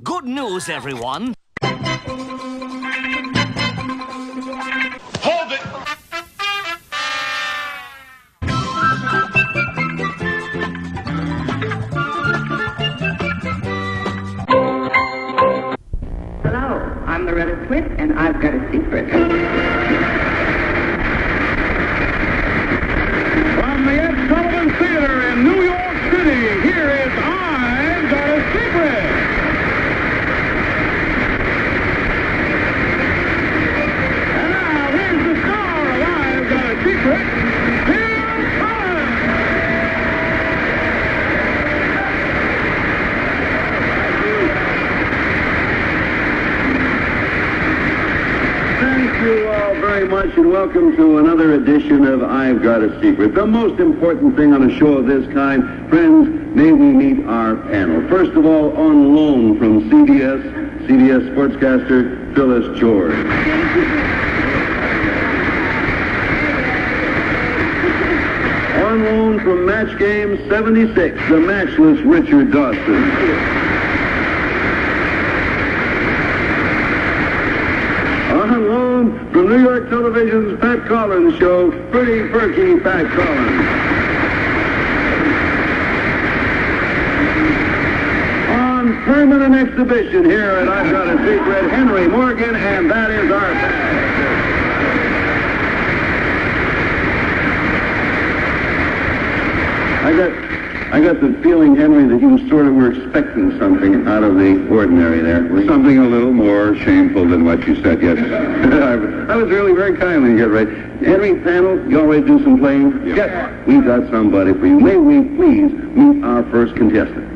Good news, everyone. Hold it! Hello, I'm Loretta Swit, and I've got a secret. From the Ed Sullivan Theater in New York City, here is I've Got a Secret! And now, here's the star of I've Got a Secret, Bill Cullen! Thank you all very much, and welcome to another edition of I've Got a Secret. The most important thing on a show of this kind, friends, may we meet our panel. First of all, on loan from CBS sportscaster Phyllis George. On loan from Match Game 76, the matchless Richard Dawson. On loan from New York Television's Pat Collins show, Pretty Perky Pat Collins. On permanent exhibition here at I've Got a Secret, Henry Morgan, and that is our bag. I got the feeling, Henry, that you sort of were expecting something out of the ordinary there. Something a little more shameful than what you said, yes. I was really very kindly to get ready. Henry, panel, you all ready to do some playing? Yes. We've got somebody for you. May we please meet our first contestant?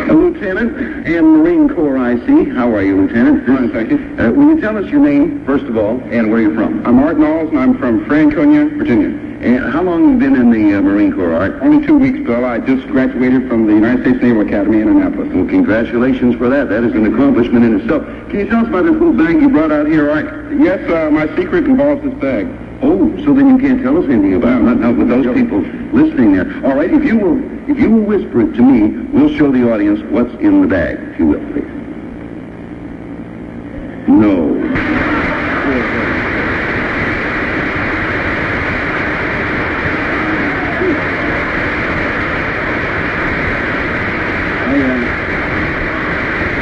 A lieutenant and Marine Corps, I see. How are you, Lieutenant? Fine, thank you. Will you tell us your name, first of all, and where you're from? I'm Art Knowles, and I'm from Franconia, Virginia. And how long have you been in the Marine Corps, Art? Only 2 weeks, Bill. I just graduated from the United States Naval Academy in Annapolis. Well, congratulations for that. That is an accomplishment in itself. Can you tell us about this little bag you brought out here, Art? Yes, my secret involves this bag. Oh, so then you can't tell us anything about it. Not with those people listening there. All right, if you will whisper it to me, we'll show the audience what's in the bag, if you will, please. No.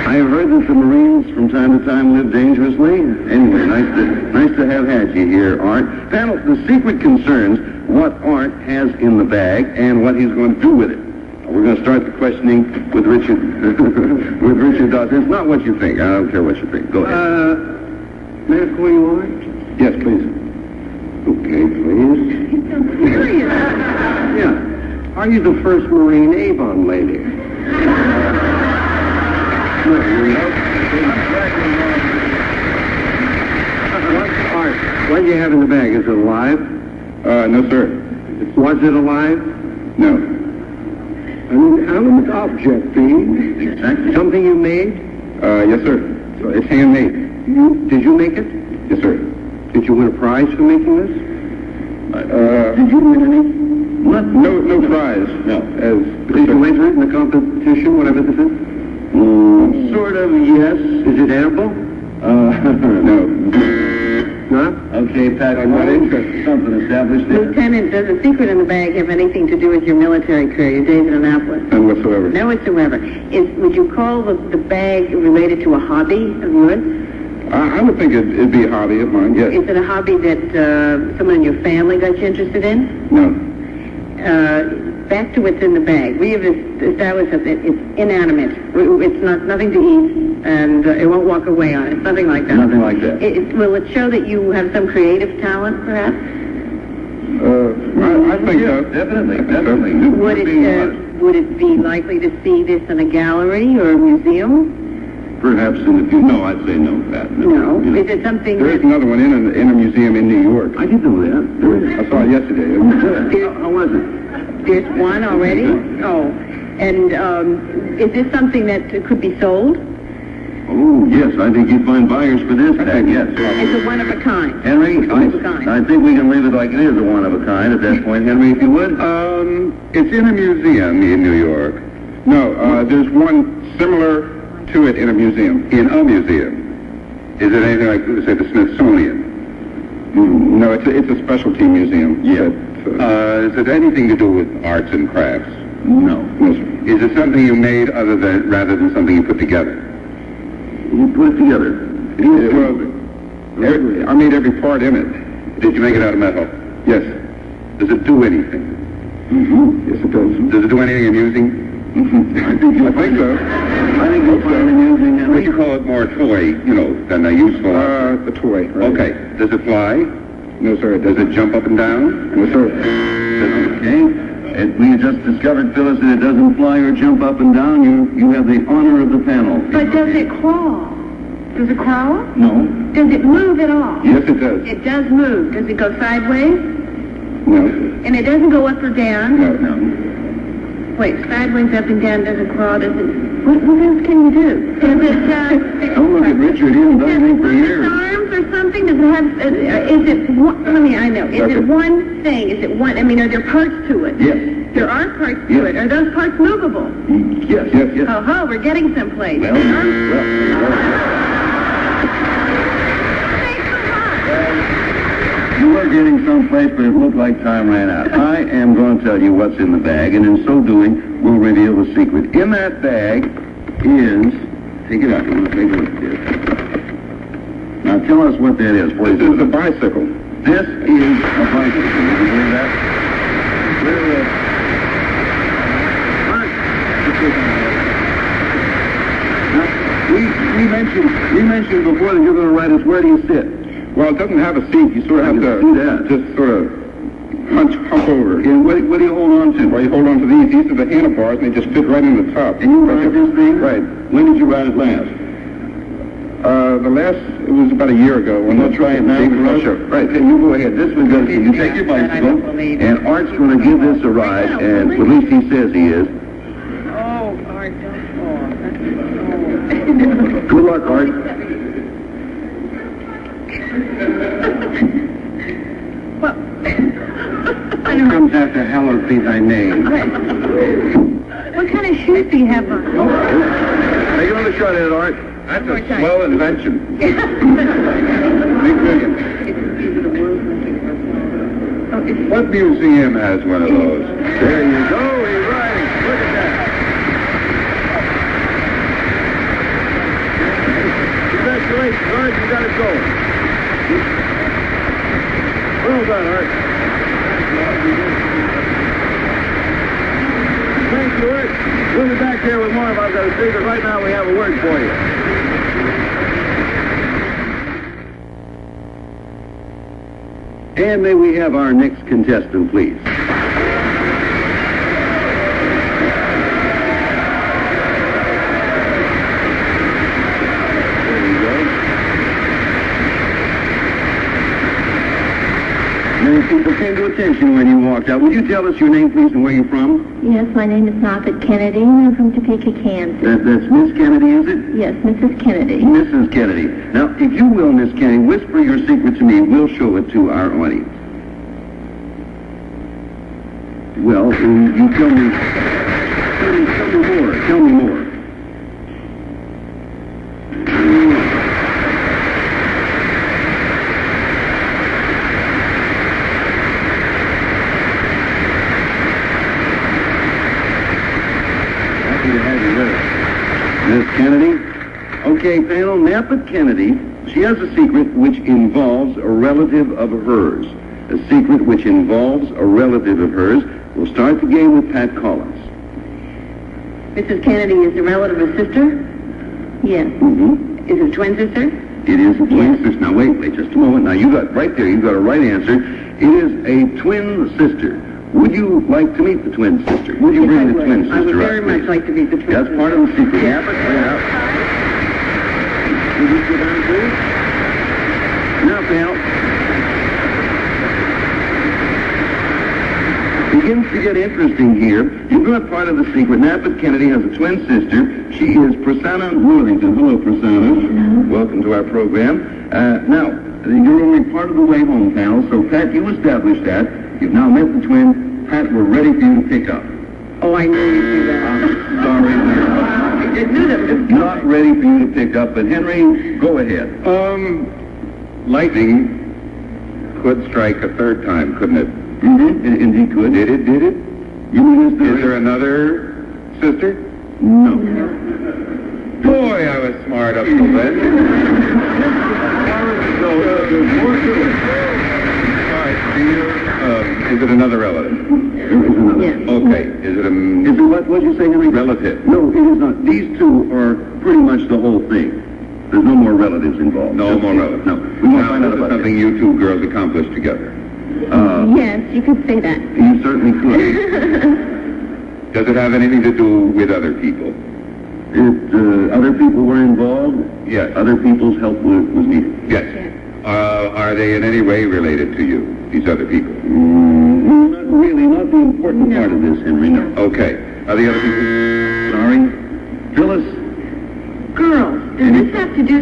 I have heard that the Marines from time to time live dangerously. Anyway, nice to have had you here, Art. Panel, the secret concerns what Art has in the bag and what he's going to do with it. We're going to start the questioning with Richard, with Richard Dawson. It's not what you think. I don't care what you think. Go ahead. May I call you Art? Yes, please. Okay, please. He's so serious. Yeah. Are you the first Marine Avon lady? Art, what do you have in the bag? Is it alive? No, sir. Was it alive? No. An inanimate object, please. Exactly. Something you made? Yes, sir. So it's handmade. Did you make it? Yes, sir. Did you win a prize for making this? Did you win any? What? No prize. No. Did you enter it in the competition, whatever this is? Sort of, yes. Is it edible? No. Not? Okay, Pat, I'm not interested. Something established there. Lieutenant, does the secret in the bag have anything to do with your military career, your days in Annapolis? None whatsoever. No whatsoever. Would you call the bag related to a hobby of yours? I would think it'd be a hobby of mine, yes. Is it a hobby that someone in your family got you interested in? No. Back to what's in the bag. We have established that it's inanimate. It's nothing to eat, and it won't walk away on it. Nothing like that. Nothing like that. Will it show that you have some creative talent, perhaps? I think so. Definitely. Would it be likely to see this in a gallery or a museum? Perhaps in the future. No, I'd say no, Pat. No. Is it something There is that... another one in a museum in New York. I didn't know that. I saw it yesterday. How was it? There's one already? Oh. And is this something that could be sold? Oh, yes, I think you'd find buyers for this bag, yes. It's a one of a kind. Henry, I a kind. I think we can leave it like it is a one of a kind at that point, Henry, if you would. It's in a museum in New York. No, there's one similar to it in a museum. In a museum. Is it anything like, say, the Smithsonian? No, it's a specialty museum. Yeah. Is it anything to do with arts and crafts? No. No, sir. Is it something you made rather than something you put together? You put it together. I made every part in it. Did you make it out of metal? Yes. Does it do anything? Yes, it does. Does it do anything amusing? I think so. I think you'll find it amusing, Henry. Would you call it more toy, than a useful object? A toy, right. Okay. Does it fly? No, sir. Does it jump up and down? No, sir. Okay. And we just discovered, Phyllis, that it doesn't fly or jump up and down. You have the honor of the panel. But does it crawl? Does it crawl? No. Does it move at all? Yes, it does. It does move. Does it go sideways? No. And it doesn't go up or down? No. Wait, sideways, up and down, doesn't crawl, doesn't... What else can you do? Does it, Don't look at Richard. He hasn't done anything for years. arms or something? Does it have... is it... One, I know. Is it one thing? Is it one... I mean, are there parts to it? Yes. There are parts to it. Are those parts movable? Yes. Oh, we're getting someplace. You were getting someplace, but it looked like time ran out. I am going to tell you what's in the bag, and in so doing, we'll reveal the secret. In that bag is... Take it out. You want to take a look at this. Now, tell us what that is. What is This it? is a bicycle. This is a bicycle. Can you believe that? Now, we mentioned before that you're going to write us, where do you sit? Well, it doesn't have a seat. You sort of have I can see that. to just sort of hump over. And what do you hold on to? Well, you hold on to these. These are the handlebars, and they just fit right in the top. And you ride this thing? Right. When did you ride it last? It was about a year ago. We'll try it now. Sure. Right, then you go ahead. This one's going to you take your bicycle, and Art's going to give this a ride, and at least he says he is. Oh, Art, don't fall. Good luck, Art. Well, Comes after hallowed be thy name. what kind of shoes do you have on? Take another shot at it, Art. That's One more a time. swell invention. Big million. What museum has one of those? There you go. He's riding. Look at that. Congratulations, Art. You got it going. Well done, Art. Thank you, Art. We'll be back here with more of our secret. Right now, we have a word for you. And may we have our next contestant, please? Many people came to attention when you walked out. Would you tell us your name, please, and where you're from? Yes, my name is Moffett Kennedy, and I'm from Topeka, Kansas. That's Miss Kennedy, is it? Yes, Mrs. Kennedy. Mrs. Kennedy. Now, if you will, Miss Kennedy, whisper your secret to me. We'll show it to our audience. Well, you tell me more. Tell me more. Happy to have you with us. Miss Kennedy? Okay, panel, Nappet Kennedy, she has a secret which involves a relative of hers. A secret which involves a relative of hers. We'll start the game with Pat Collins. Mrs. Kennedy is a relative of sister? Yes. Mm-hmm. Is it a twin sister? It is a twin sister. Now, wait just a moment. Now, you got right there. You got a right answer. It is a twin sister. Would you like to meet the twin sister? Would you bring the twin sister I would up, very much please? like to meet the twin That's sister. part of the secret. Yeah, but bring it out. Would you sit down, please? Now, pal. Begins to get interesting here. You've got part of the secret. Nappet Kennedy has a twin sister. She is Prasanna Worthington. Hello, Prasanna. Hello. Welcome to our program. Now, You're only part of the way home, pal. So, Pat, you established that. You've now met the twins. Pat, we're ready for you to pick up. Oh, I knew you'd do that. I'm sorry. I knew that was Not ready for you to pick up, but Henry, go ahead. Lightning could strike a third time, couldn't it? Mm-hmm. Indeed could. Did it? Did it? You mean Is there another sister? No. Boy, I was smart up till then. No, there's more to it. All right, is it another relative? There is another. Yes. Okay. Is it a Is it what did you say, Henry? relative? No, it is not. These two are pretty much the whole thing. There's no more relatives involved. No more relatives. No. We won't Now, find out this is about something you two girls accomplished together. Yes, you could say that. You certainly could. Does it have anything to do with other people? Other people were involved. Yes. Other people's help was needed. Yes. Are they in any way related to you, these other people? Not really. Not the important part of this, Henry. No. Okay. Are the other people? Sorry. Phyllis. Girls, does this have to do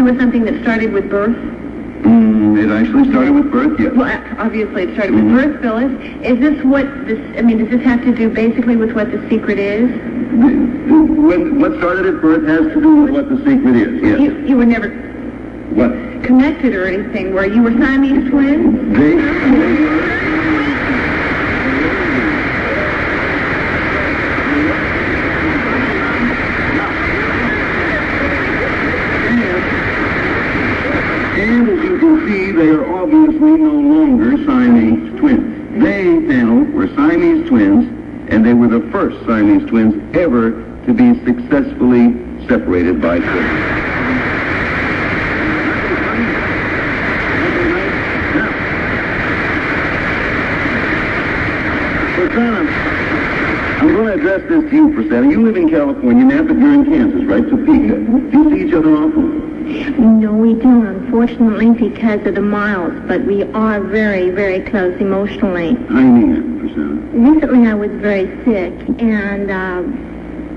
with something that started with birth? It actually started with birth, yes. Well, obviously it started with birth, Phyllis. Is this what this, does this have to do basically with what the secret is? What started at birth has to do with what the secret is, yes. You were never What? connected or anything, were you? Were Siamese twins? They And as you can see, they are obviously no longer Siamese twins. They, panel, were Siamese twins, and they were the first Siamese twins ever to be successfully separated by twins. Rosanna, I'm going to address this to you, Rosanna. You live in California, now, but you're in Kansas, right? Topeka. Do you see each other often? No, we don't, unfortunately, because of the miles, but we are very, very close emotionally. How do you mean that, Rosanna? Recently I was very sick, and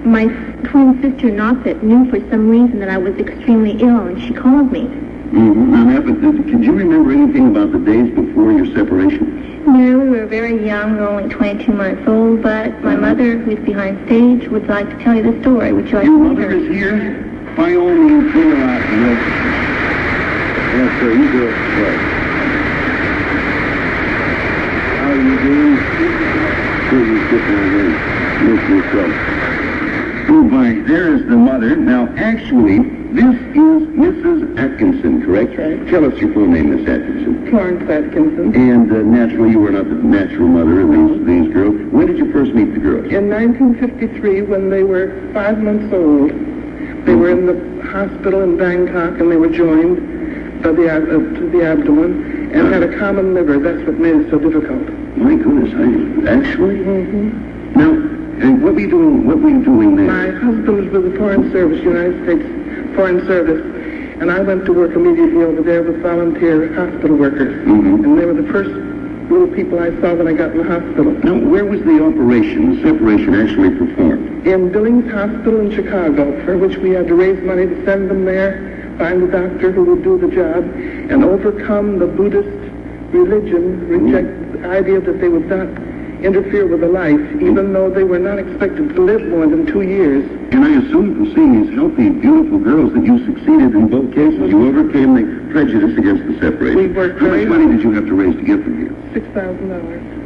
my twin sister, Nauset, knew for some reason that I was extremely ill, and she called me. Mm-hmm. Now, could you remember anything about the days before your separation? No, we were very young, we were only 22 months old, but my mother, who's behind stage, would like to tell you the story. Would you like Your to meet mother her? is here. By all means, bring her out. Yes, sir, you do it. Right. How are you doing? Good, you sit down there. Look yourself. Oh, my, there is the mother. Now, actually, this is Mrs. Atkinson, correct? Right. Tell us your full name, Miss Atkinson. Florence Atkinson. And naturally, you were not the natural mother of these girls. When did you first meet the girls? In 1953, when they were 5 months old, they were in the hospital in Bangkok, and they were joined by to the abdomen and had a common liver. That's what made it so difficult. My goodness, actually? Mm-hmm. Now, what were you doing there? My husband was with the Foreign Service, United States Foreign Service, and I went to work immediately over there with volunteer hospital workers. Mm-hmm. And they were the first little people I saw when I got in the hospital. Now, where was the operation, the separation actually performed? In Billings Hospital in Chicago, for which we had to raise money to send them there, find a doctor who would do the job, and overcome the Buddhist religion, reject the idea that they would not interfere with the life, even though they were not expected to live more than 2 years. And I assume from seeing these healthy, beautiful girls that you succeeded in both cases. You overcame the prejudice against the separation. We worked How much very money did you have to raise to get them here? $6,000.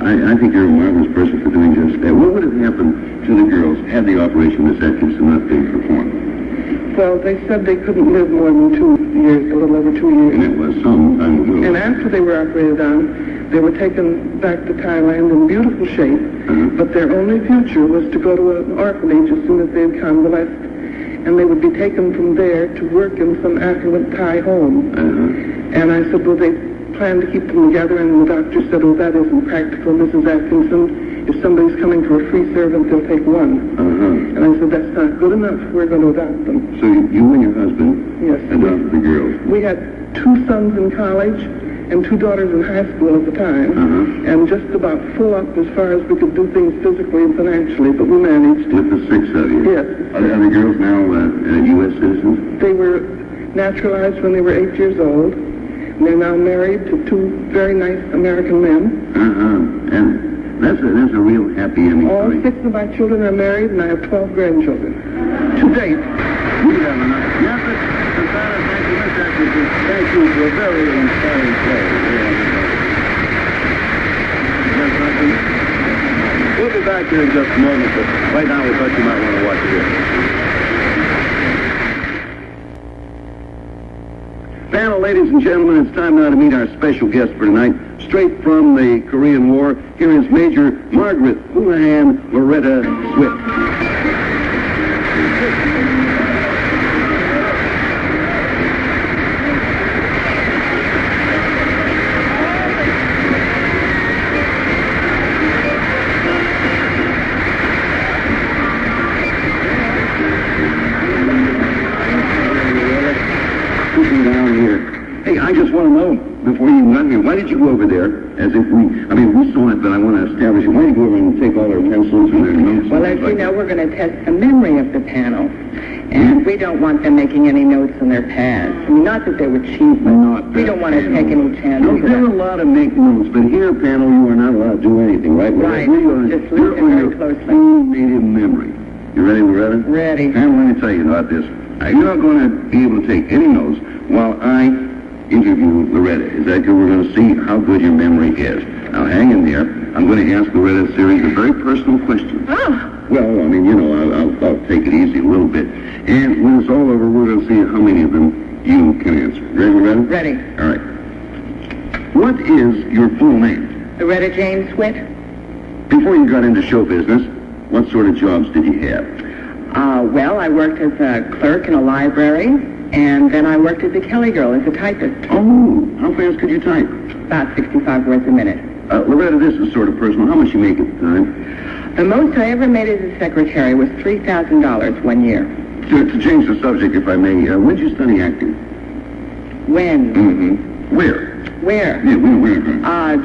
I think you're a marvelous person for doing just that. What would have happened to the girls had the operation, Miss Atkinson, not been performed? Well, they said they couldn't live more than 2 years, a little over 2 years. And it was some time ago. And after they were operated on, they were taken back to Thailand in beautiful shape, but their only future was to go to an orphanage as soon as they had convalesced, and they would be taken from there to work in some affluent Thai home. And I said, well, they plan to keep them together, and the doctor said, oh, that isn't practical, Mrs. Atkinson. If somebody's coming for a free servant, they'll take one. And I said, that's not good enough. We're going to adopt them. So you and your husband Yes. adopted the girls. We had 2 sons in college and 2 daughters in high school at the time, and just about full up as far as we could do things physically and financially, but we managed. With the 6 of you? Yes. Are the girls now U.S. citizens? They were naturalized when they were 8 years old. And they're now married to 2 very nice American men. And that's a real happy ending. All story. 6 of my children are married, and I have 12 grandchildren. To date. We have enough. Yes, Susanna, thank you, Miss Atkinson. Thank you for a very inspiring play. We'll be back here in just a moment, but right now we thought you might want to watch this. Panel, ladies and gentlemen, it's time now to meet our special guest for tonight. Straight from the Korean War, here is Major Margaret Houlihan Loretta Swit. Hey, I just want to know, before you got here, why did you go over there? As if we saw it, but I want to establish it. Why did you go over and take all our pencils and their notes? Well, as you know, we're going to test the memory of the panel. And we don't want them making any notes on their pads. I mean, not that they would cheat, but we don't want to take any chances. There are a lot of make notes, but here, panel, you are not allowed to do anything, right? Right. Just listen very closely. Full native memory. You ready, Loretta? Ready. Panel, let me tell you about this. You're not going to be able to take any notes while I interview Loretta. Is that good? We're going to see how good your memory is. Now, hang in there. I'm going to ask Loretta a series of very personal questions. Oh. Well, I mean, you know, I'll take it easy a little bit. And when it's all over, we're going to see how many of them you can answer. Ready, Loretta? Ready. All right. What is your full name? Loretta Jane Swit. Before you got into show business, what sort of jobs did you have? Well, I worked as a clerk in a library, and then I worked at the Kelly Girl as a typist. Oh, how fast could you type? About 65 words a minute. Loretta, this is sort of personal. How much you make at the time? The most I ever made as a secretary was $3,000 one year. To change the subject, if I may, when did you study acting? When? Mm-hmm. Where? Where? Yeah, where?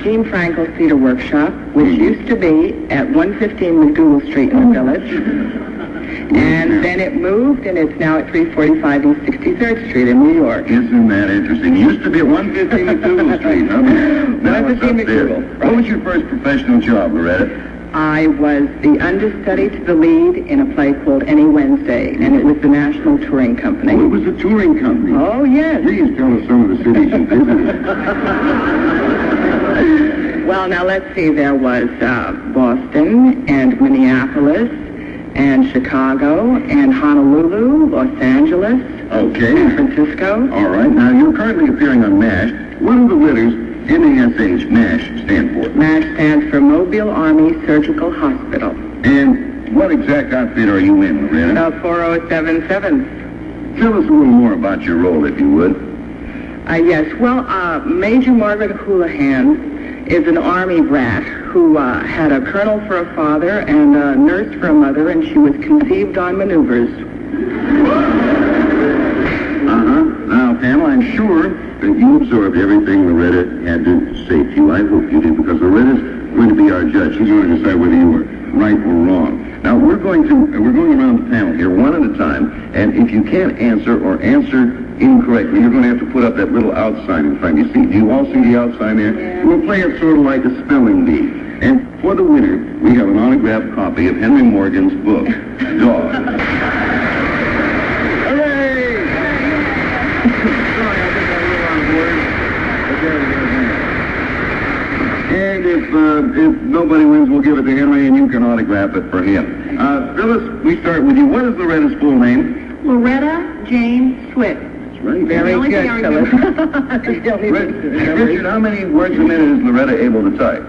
Gene Frankel's Theater Workshop, which used to be at 115 McDougal Street in the Village. And then it moved, and it's now at 345 East 63rd Street in New York. Isn't that interesting? It used to be at 115 McDougal Street, huh? Now it's up there. McDougal, What was your first professional job, Loretta? I was the understudy to the lead in a play called Any Wednesday, and it was the National Touring Company. Oh, it was a touring company. Oh, yes. Please tell us some of the cities you visited. Well, now let's see. There was Boston and Minneapolis and Chicago and Honolulu, Los Angeles, Okay. San Francisco. All right. Now, you're currently appearing on MASH. What are the letters MASH, MASH, stand for? MASH stands for Mobile Army Surgical Hospital. And what exact outfit are you in, Loretta? 4077. Tell us a little more about your role, if you would. Yes, well, Major Margaret Houlihan is an Army brat who had a colonel for a father and a nurse for a mother, and she was conceived on maneuvers. Now, Pam, I'm sure that you absorbed everything Loretta had to say to you. I hope you did, because Loretta's going to be our judge. She's going to decide whether you were right or wrong. Now, we're going around the panel here one at a time, and if you can't answer or answer incorrectly, you're going to have to put up that little outsign in front. Do you all see the outsign there? Yeah. We'll play it sort of like a spelling bee. And for the winner, we have an autographed copy of Henry Morgan's book, Dog. Hooray! Sorry, I think I wrote on board. And if nobody wins, we'll give it to Henry, and you can autograph it for him. Phyllis, we start with you. What is Loretta's full name? Loretta Jane Swit. That's right. Very only good, thing I Phyllis. Richard, how many words a minute is Loretta able to type?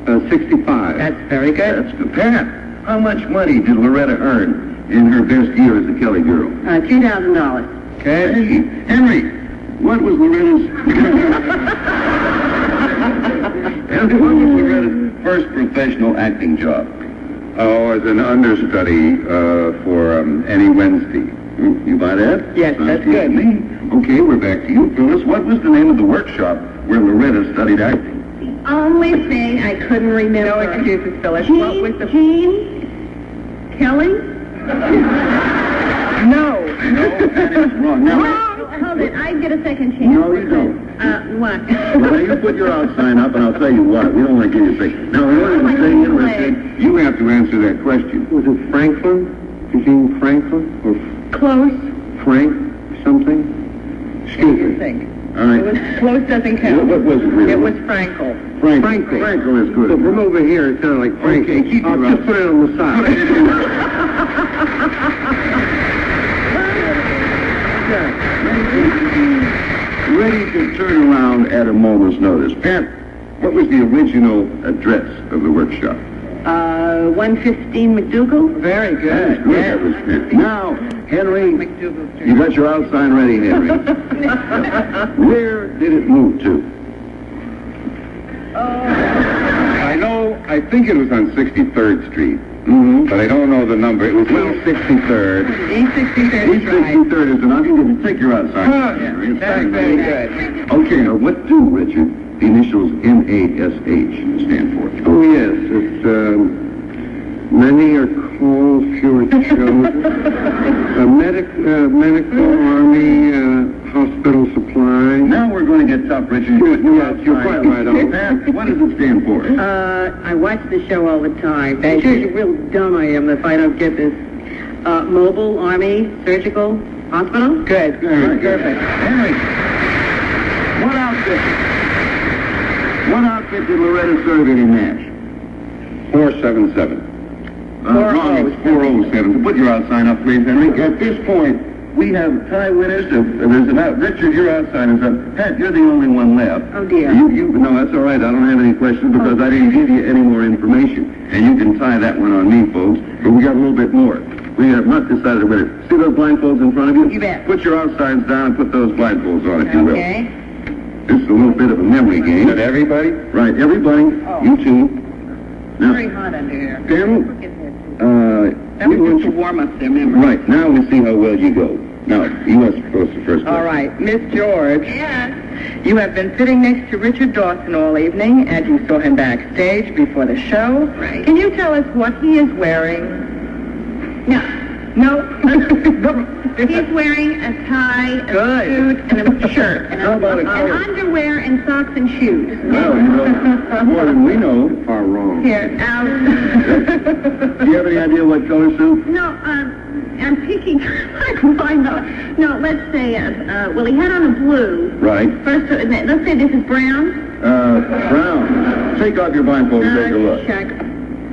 65. That's very good. That's good. Pat, how much money did Loretta earn in her best year as a Kelly girl? $2,000. Okay. Henry, what was Loretta's... Henry, what was Loretta's first professional acting job? Oh, as an understudy for Any Wednesday. You buy that? Yes, that's good. Me. Okay, we're back to you, Phyllis. What was the name of the workshop where Loretta studied acting? Only thing I couldn't remember. No excuses, Phyllis. What was the... Gene Kelly? No. No, that is wrong. Now, hold it. I get a second chance. No, you don't. What? Well, you put your out sign up, and I'll tell you what. We don't want to give you a thing. Now, in order to stay interested, you have to answer that question. Was it Franklin? Eugene Franklin? Or Close. Frank something? Excuse me. Think. All right. Close doesn't count. What was it really? It was Frankel. Frankel. Frankel is good. But from over here, it sounded like Frank. Okay, keep your Just put it on the side. Ready to turn around at a moment's notice. Pat, what was the original address of the workshop? 115 McDougal. Very That's good. good. That was good. Now, Henry, McDougal Street. you got your out sign ready, Henry. Where did it move to? I think it was on 63rd Street, Mm-hmm. but I don't know the number. It was Well, 63rd. E63 is right. 63rd is enough. You can take your out sign. Henry. That's very good. Okay, now what do, Richard, the initials NASH stand for? Oh, yes. It's, many are called, fewer chosen. Medical, Army, hospital supply. Now we're going to get tough, Richard. Yes, you're quite right. Pat, what does it stand for? I watch the show all the time. It shows you real dumb I am if I don't get this. Mobile, Army, Surgical, Hospital? Good. Very good. Perfect. Henry, what outfit did Loretta serve in Nash? 477. Wrong, it's 407. Put your out sign up, please, Henry. At this point, we have tie winners. There's about Richard, your out sign is up. Pat, you're the only one left. Oh, dear. No, that's all right. I don't have any questions because I didn't give you any more information. And you can tie that one on me, folks. But we got a little bit more. We have not decided whether. See those blindfolds in front of you? You bet. Put your out signs down and put those blindfolds on, if you will. Okay. This is a little bit of a memory game. Is that everybody? Right, everybody, you two. Now, Very hot under here. Daniel, That was just to warm up their memory. right, now we see how well you go. Now, you must post the first All question. right, Miss George. Yes. You have been sitting next to Richard Dawson all evening, and you saw him backstage before the show. Right. Can you tell us what he is wearing? No. No. He's wearing a tie, a Good. suit, and a shirt. And, How about a and coat? underwear and socks and shoes. Well, you know, more than we know. Far wrong. Here, Do you have any idea what color suit? no, I'm picking, why not? No, let's say, well, he had on a blue. Right. First, let's say this is brown. Brown. Take off your blindfold and take a look. Check.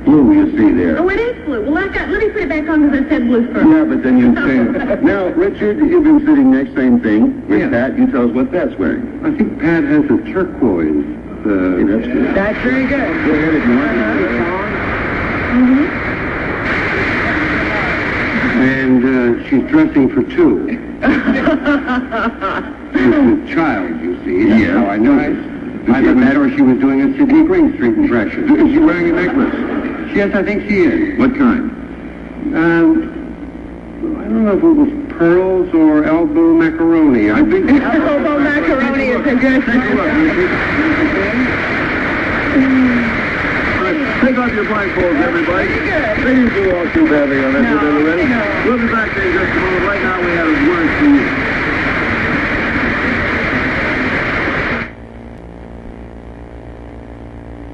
Blue, you see there. Oh, it is blue. Well, let me put it back on because I said blue first. Yeah, but then you say... Now, Richard, you've been sitting next, same thing with Yeah. Pat. You tell us what Pat's wearing. I think Pat has a turquoise. Okay, that's good. That's very good. Go ahead if you want. And she's dressing for two. She's a child, you see. That's Yeah. how I noticed. Either that or she was doing a Sidney Greenstreet impression. Is she wearing a necklace? Yes, I think she is. What kind? I don't know if it was pearls or elbow macaroni. I think... Elbow macaroni is a good Take a look, Richard. Take off your blindfolds, everybody. They didn't do all too badly on that. No, Did they, Loretta? no. We'll be back there in just a moment. Right now, we have a word for you.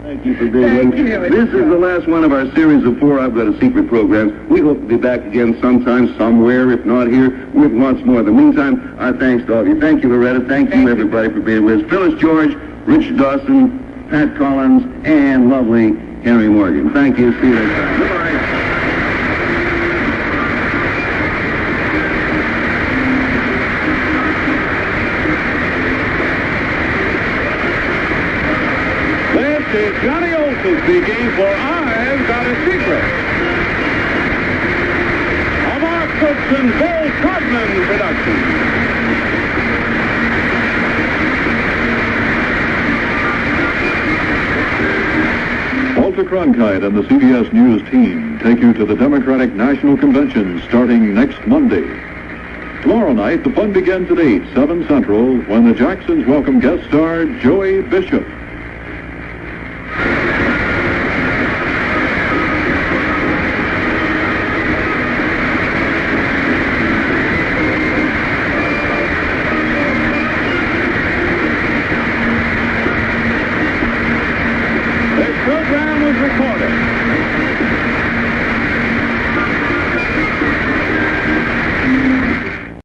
Thank you for being Thank with us. you. This is the last one of our series of 4 I've Got a Secret programs. We hope to be back again sometime, somewhere, if not here, with lots more. In the meantime, our thanks to all of you. Thank you, Loretta. Thank you, everybody, for being with us. Phyllis George, Richard Dawson, Pat Collins, and lovely Henry Morgan. Thank you. See you next time. Goodbye. This is Johnny Olson speaking for I've Got a Secret. A Mark Cookson, Bill Todman production. Walter Cronkite and the CBS News team take you to the Democratic National Convention starting next Monday. Tomorrow night, the fun begins at 8, 7 Central, when the Jacksons welcome guest star Joey Bishop.